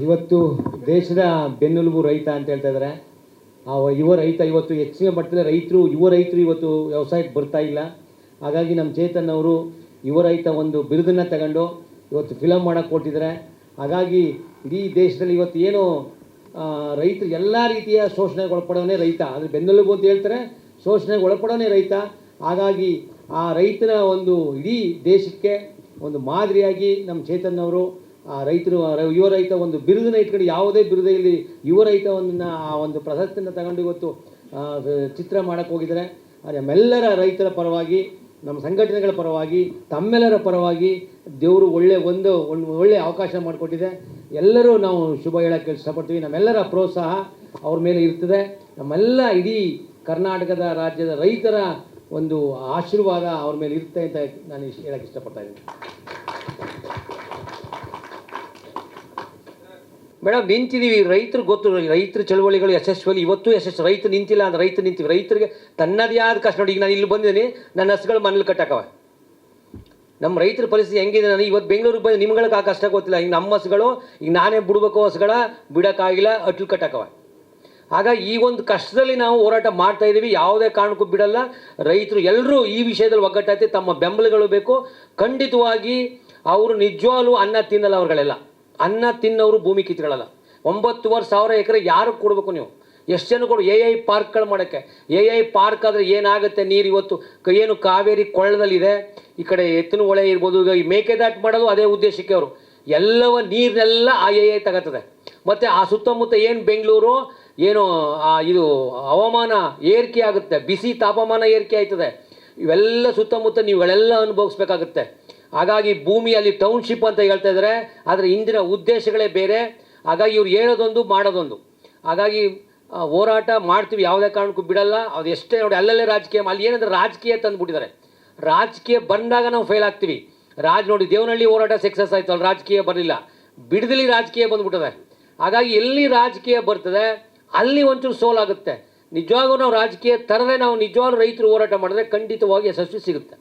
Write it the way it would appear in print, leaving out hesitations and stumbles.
ಇವತ್ತು ದೇಶದ ಬೆನ್ನೆಲುಬು ರೈತ ಅಂತ ಹೇಳ್ತಾ ಇದ್ದಾರೆ. ಯುವ ರೈತ ಇವತ್ತು ಹೆಚ್ಚಿನ ಮಟ್ಟದಲ್ಲಿ ಯುವ ರೈತರು ಇವತ್ತು ವ್ಯವಸಾಯಕ್ಕೆ ಬರ್ತಾ ಇಲ್ಲ. ಹಾಗಾಗಿ ನಮ್ಮ ಚೇತನ್ ಅವರು ಯುವ ರೈತ ಒಂದು ಬಿರುದನ್ನು ತಗೊಂಡು ಇವತ್ತು ಫಿಲಮ್ ಮಾಡೋಕ್ಕೆ ಕೊಟ್ಟಿದ್ದಾರೆ. ಹಾಗಾಗಿ ಇಡೀ ದೇಶದಲ್ಲಿ ಇವತ್ತು ಏನು ರೈತರು ಎಲ್ಲ ರೀತಿಯ ಶೋಷಣೆಗೆ ಒಳಪಡೋನೇ ರೈತ, ಅಂದರೆ ಬೆನ್ನೆಲುಬು ಅಂತ ಹೇಳ್ತಾರೆ, ಶೋಷಣೆಗೆ ಒಳಪಡೋನೇ ರೈತ. ಹಾಗಾಗಿ ಆ ರೈತನ ಒಂದು ಇಡೀ ದೇಶಕ್ಕೆ ಒಂದು ಮಾದರಿಯಾಗಿ ನಮ್ಮ ಚೇತನ್ ಅವರು ರೈತರು ಯುವ ರೈತ ಒಂದು ಬಿರುದನ್ನು ಇಟ್ಕೊಂಡು, ಯಾವುದೇ ಬಿರುದ ಇಲ್ಲಿ ಯುವ ರೈತವನ್ನು ಆ ಒಂದು ಪ್ರಶಸ್ತಿಯನ್ನು ತಗೊಂಡು ಇವತ್ತು ಚಿತ್ರ ಮಾಡೋಕ್ಕೆ ಹೋಗಿದ್ದಾರೆ. ನಮ್ಮೆಲ್ಲರ ರೈತರ ಪರವಾಗಿ, ನಮ್ಮ ಸಂಘಟನೆಗಳ ಪರವಾಗಿ, ತಮ್ಮೆಲ್ಲರ ಪರವಾಗಿ ದೇವರು ಒಳ್ಳೆಯ ಅವಕಾಶ ಮಾಡಿಕೊಟ್ಟಿದೆ. ಎಲ್ಲರೂ ನಾವು ಶುಭ ಹೇಳೋಕ್ಕೆ ಇಷ್ಟಪಡ್ತೀವಿ. ನಮ್ಮೆಲ್ಲರ ಪ್ರೋತ್ಸಾಹ ಅವ್ರ ಮೇಲೆ ಇರ್ತದೆ. ನಮ್ಮೆಲ್ಲ ಇಡೀ ಕರ್ನಾಟಕದ ರಾಜ್ಯದ ರೈತರ ಒಂದು ಆಶೀರ್ವಾದ ಅವ್ರ ಮೇಲೆ ಇರುತ್ತೆ ಅಂತ ನಾನು ಹೇಳೋಕ್ಕೆ ಇಷ್ಟಪಡ್ತಾ ಇದ್ದೀನಿ. ಮೇಡಮ್, ನಿಂತಿದ್ದೀವಿ. ರೈತರು ಗೊತ್ತು, ರೈತರ ಚಳವಳಿಗಳು ಯಶಸ್ವಿ, ಇವತ್ತು ಯಶಸ್ವಿ. ರೈತರು ನಿಂತಿಲ್ಲ ಅಂದ್ರೆ ರೈತರು ನಿಂತೀವಿ. ರೈತರಿಗೆ ತನ್ನದೇ ಆದ ಕಷ್ಟ ನೋಡಿ. ಈಗ ನಾನು ಇಲ್ಲಿ ಬಂದಿದ್ದೀನಿ, ನನ್ನ ಹಸುಗಳು ಮನೇಲಿ ಕಟ್ಟಕ್ಕವ. ನಮ್ಮ ರೈತರ ಪರಿಸ್ಥಿತಿ ಹೆಂಗಿದೆ, ನಾನು ಇವತ್ತು ಬೆಂಗಳೂರಿಗೆ ಬಂದು ನಿಮ್ಗಳಿಗೆ ಆ ಕಷ್ಟ ಗೊತ್ತಿಲ್ಲ. ಈಗ ನಮ್ಮ ಹಸುಗಳು, ಈಗ ನಾನೇ ಬಿಡಬೇಕು, ಹಸುಗಳ ಬಿಡೋಕ್ಕಾಗಿಲ್ಲ, ಅಟ್ಲು ಕಟ್ಟಕ್ಕವ. ಹಾಗಾಗಿ ಈ ಒಂದು ಕಷ್ಟದಲ್ಲಿ ನಾವು ಹೋರಾಟ ಮಾಡ್ತಾ ಇದ್ದೀವಿ. ಯಾವುದೇ ಕಾರಣಕ್ಕೂ ಬಿಡಲ್ಲ. ರೈತರು ಎಲ್ಲರೂ ಈ ವಿಷಯದಲ್ಲಿ ಒಗ್ಗಟ್ಟಾಯ್ತು. ತಮ್ಮ ಬೆಂಬಲಗಳು ಬೇಕು. ಖಂಡಿತವಾಗಿ ಅವರು ನಿಜವಾಗ್ಲೂ ಅನ್ನ ತಿನ್ನಲ್ಲ. ಅವ್ರುಗಳೆಲ್ಲ ಅನ್ನ ತಿನ್ನೋರು ಭೂಮಿ ಕಿತ್ಕೊಳ್ಳಲ್ಲ. 9,500 ಎಕರೆ ಯಾರಿಗೆ ಕೊಡಬೇಕು ನೀವು? ಎಷ್ಟು ಜನ ಕೊಡು? AI ಪಾರ್ಕ್ಗಳು ಮಾಡೋಕ್ಕೆ. AI ಪಾರ್ಕ್ ಆದರೆ ಏನಾಗುತ್ತೆ? ನೀರು ಇವತ್ತು ಏನು ಕಾವೇರಿ ಕೊಳ್ಳದಲ್ಲಿದೆ, ಈ ಕಡೆ ಎತ್ತಿನ ಹೊಳೆ ಇರ್ಬೋದು. ಈಗ ಈ ಮೇಕೆದಾಟು ಮಾಡೋದು ಅದೇ ಉದ್ದೇಶಕ್ಕೆ. ಅವರು ಎಲ್ಲವ ನೀರನ್ನೆಲ್ಲ ಆ AI ತಗೋತದೆ. ಮತ್ತು ಆ ಸುತ್ತಮುತ್ತ ಏನು ಬೆಂಗಳೂರು ಏನು ಇದು ಹವಾಮಾನ ಏರಿಕೆ ಆಗುತ್ತೆ, ಬಿಸಿ ತಾಪಮಾನ ಏರಿಕೆ ಆಯ್ತದೆ. ಇವೆಲ್ಲ ಸುತ್ತಮುತ್ತ ನೀವುಗಳೆಲ್ಲ ಅನುಭವಿಸ್ಬೇಕಾಗುತ್ತೆ. ಹಾಗಾಗಿ ಭೂಮಿಯಲ್ಲಿ ಟೌನ್ಶಿಪ್ ಅಂತ ಹೇಳ್ತಾ ಇದ್ದಾರೆ, ಆದರೆ ಇಂದಿನ ಉದ್ದೇಶಗಳೇ ಬೇರೆ. ಹಾಗಾಗಿ ಇವ್ರು ಹೇಳೋದೊಂದು ಮಾಡೋದೊಂದು. ಹಾಗಾಗಿ ಹೋರಾಟ ಮಾಡ್ತೀವಿ, ಯಾವುದೇ ಕಾರಣಕ್ಕೂ ಬಿಡಲ್ಲ. ಅದು ಎಷ್ಟೇ ನೋಡಿ, ಅಲ್ಲಲ್ಲೇ ರಾಜಕೀಯ, ಅಲ್ಲಿ ಏನಂದ್ರೆ ರಾಜಕೀಯ ತಂದುಬಿಟ್ಟಿದ್ದಾರೆ. ರಾಜಕೀಯ ಬಂದಾಗ ನಾವು ಫೇಲ್ ಆಗ್ತೀವಿ. ನೋಡಿ ದೇವನಹಳ್ಳಿ ಹೋರಾಟ ಸಕ್ಸಸ್ ಆಯಿತು, ಅಲ್ಲಿ ರಾಜಕೀಯ ಬರಲಿಲ್ಲ. ಬಿಡದಲ್ಲಿ ರಾಜಕೀಯ ಬಂದುಬಿಟ್ಟದೆ. ಹಾಗಾಗಿ ಎಲ್ಲಿ ರಾಜಕೀಯ ಬರ್ತದೆ ಅಲ್ಲಿ ಒಂಚೂರು ಸೋಲಾಗುತ್ತೆ. ನಿಜವಾಗೂ ನಾವು ರಾಜಕೀಯ ತರದೇ ನಾವು ನಿಜವಾಗ್ಲೂ ರೈತರು ಹೋರಾಟ ಮಾಡಿದ್ರೆ ಖಂಡಿತವಾಗಿ ಯಶಸ್ವಿ ಸಿಗುತ್ತೆ.